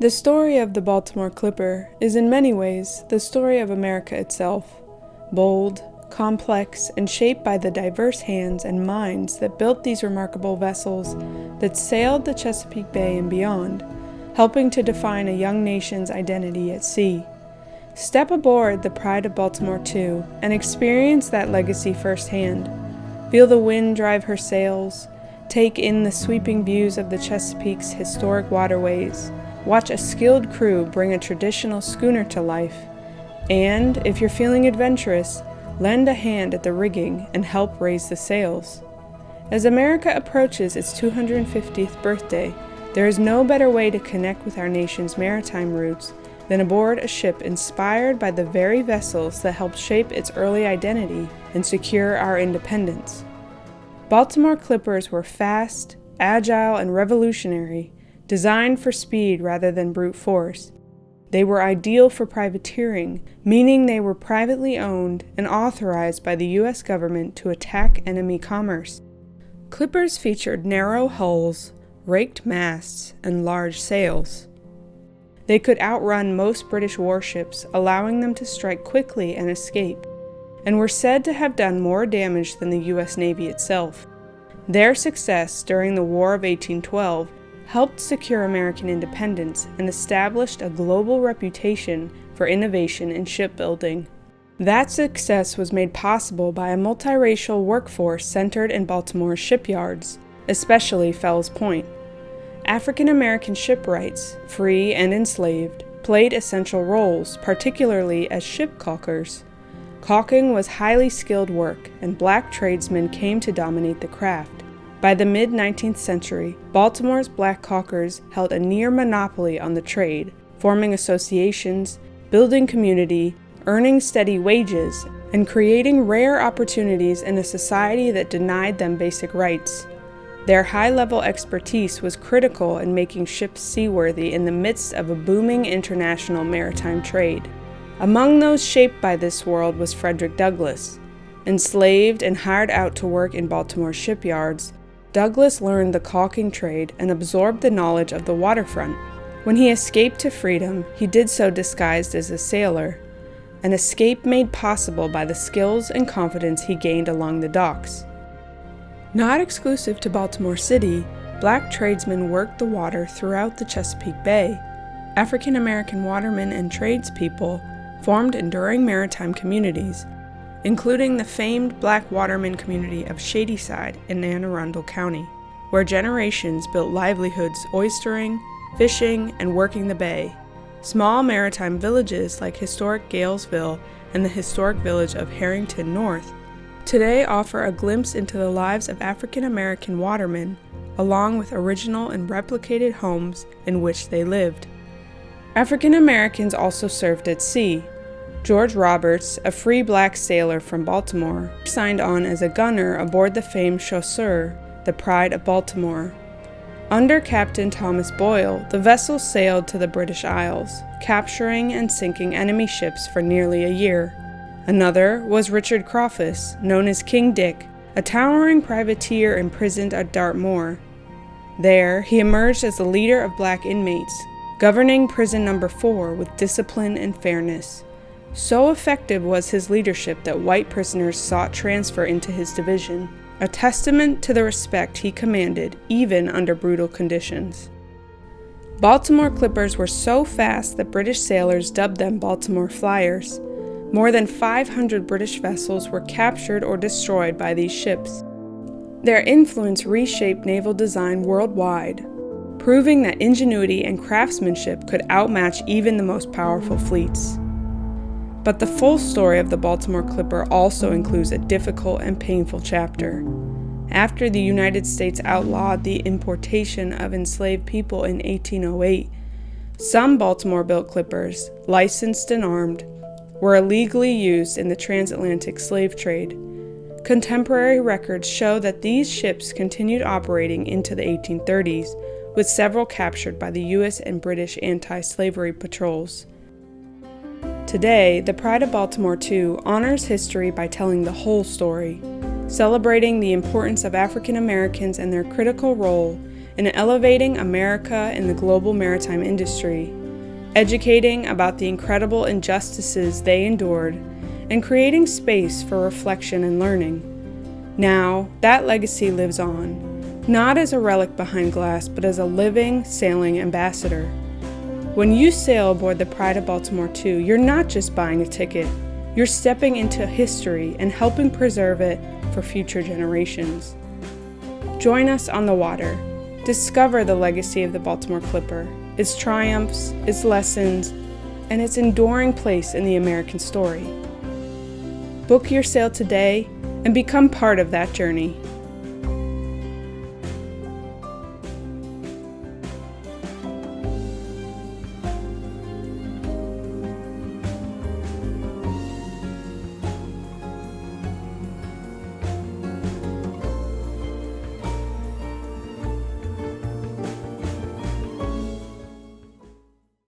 The story of the Baltimore Clipper is in many ways the story of America itself, bold, complex, and shaped by the diverse hands and minds that built these remarkable vessels that sailed the Chesapeake Bay and beyond, helping to define a young nation's identity at sea. Step aboard the Pride of Baltimore II and experience that legacy firsthand. Feel the wind drive her sails, take in the sweeping views of the Chesapeake's historic waterways, watch a skilled crew bring a traditional schooner to life, and, if you're feeling adventurous, lend a hand at the rigging and help raise the sails. As America approaches its 250th birthday, there is no better way to connect with our nation's maritime roots than aboard a ship inspired by the very vessels that helped shape its early identity and secure our independence. Baltimore Clippers were fast, agile, and revolutionary, designed for speed rather than brute force. They were ideal for privateering, meaning they were privately owned and authorized by the U.S. government to attack enemy commerce. Clippers featured narrow hulls, raked masts, and large sails. They could outrun most British warships, allowing them to strike quickly and escape, and were said to have done more damage than the U.S. Navy itself. Their success during the War of 1812 helped secure American independence and established a global reputation for innovation in shipbuilding. That success was made possible by a multiracial workforce centered in Baltimore's shipyards, especially Fells Point. African American shipwrights, free and enslaved, played essential roles, particularly as ship caulkers. Caulking was highly skilled work, and black tradesmen came to dominate the craft. By the mid-19th century, Baltimore's black caulkers held a near monopoly on the trade, forming associations, building community, earning steady wages, and creating rare opportunities in a society that denied them basic rights. Their high-level expertise was critical in making ships seaworthy in the midst of a booming international maritime trade. Among those shaped by this world was Frederick Douglass. Enslaved and hired out to work in Baltimore shipyards, Douglass learned the caulking trade and absorbed the knowledge of the waterfront. When he escaped to freedom, he did so disguised as a sailor, an escape made possible by the skills and confidence he gained along the docks. Not exclusive to Baltimore City, black tradesmen worked the water throughout the Chesapeake Bay. African American watermen and tradespeople formed enduring maritime communities, including the famed black waterman community of Shadyside in Anne Arundel County, where generations built livelihoods oystering, fishing, and working the bay. Small maritime villages like historic Galesville and the historic village of Harrington North today offer a glimpse into the lives of African American watermen, along with original and replicated homes in which they lived. African Americans also served at sea. George Roberts, a free black sailor from Baltimore, signed on as a gunner aboard the famed Chasseur, the Pride of Baltimore. Under Captain Thomas Boyle, the vessel sailed to the British Isles, capturing and sinking enemy ships for nearly a year. Another was Richard Crawfus, known as King Dick, a towering privateer imprisoned at Dartmoor. There, he emerged as the leader of black inmates, governing prison number 4 with discipline and fairness. So effective was his leadership that white prisoners sought transfer into his division, a testament to the respect he commanded even under brutal conditions. Baltimore Clippers were so fast that British sailors dubbed them Baltimore Flyers. More than 500 British vessels were captured or destroyed by these ships. Their influence reshaped naval design worldwide, proving that ingenuity and craftsmanship could outmatch even the most powerful fleets. But the full story of the Baltimore Clipper also includes a difficult and painful chapter. After the United States outlawed the importation of enslaved people in 1808, some Baltimore-built clippers, licensed and armed, were illegally used in the transatlantic slave trade. Contemporary records show that these ships continued operating into the 1830s, with several captured by the U.S. and British anti-slavery patrols. Today, the Pride of Baltimore II honors history by telling the whole story, celebrating the importance of African Americans and their critical role in elevating America in the global maritime industry, educating about the incredible injustices they endured, and creating space for reflection and learning. Now, that legacy lives on, not as a relic behind glass, but as a living, sailing ambassador. When you sail aboard the Pride of Baltimore II, you're not just buying a ticket, you're stepping into history and helping preserve it for future generations. Join us on the water. Discover the legacy of the Baltimore Clipper, its triumphs, its lessons, and its enduring place in the American story. Book your sail today and become part of that journey.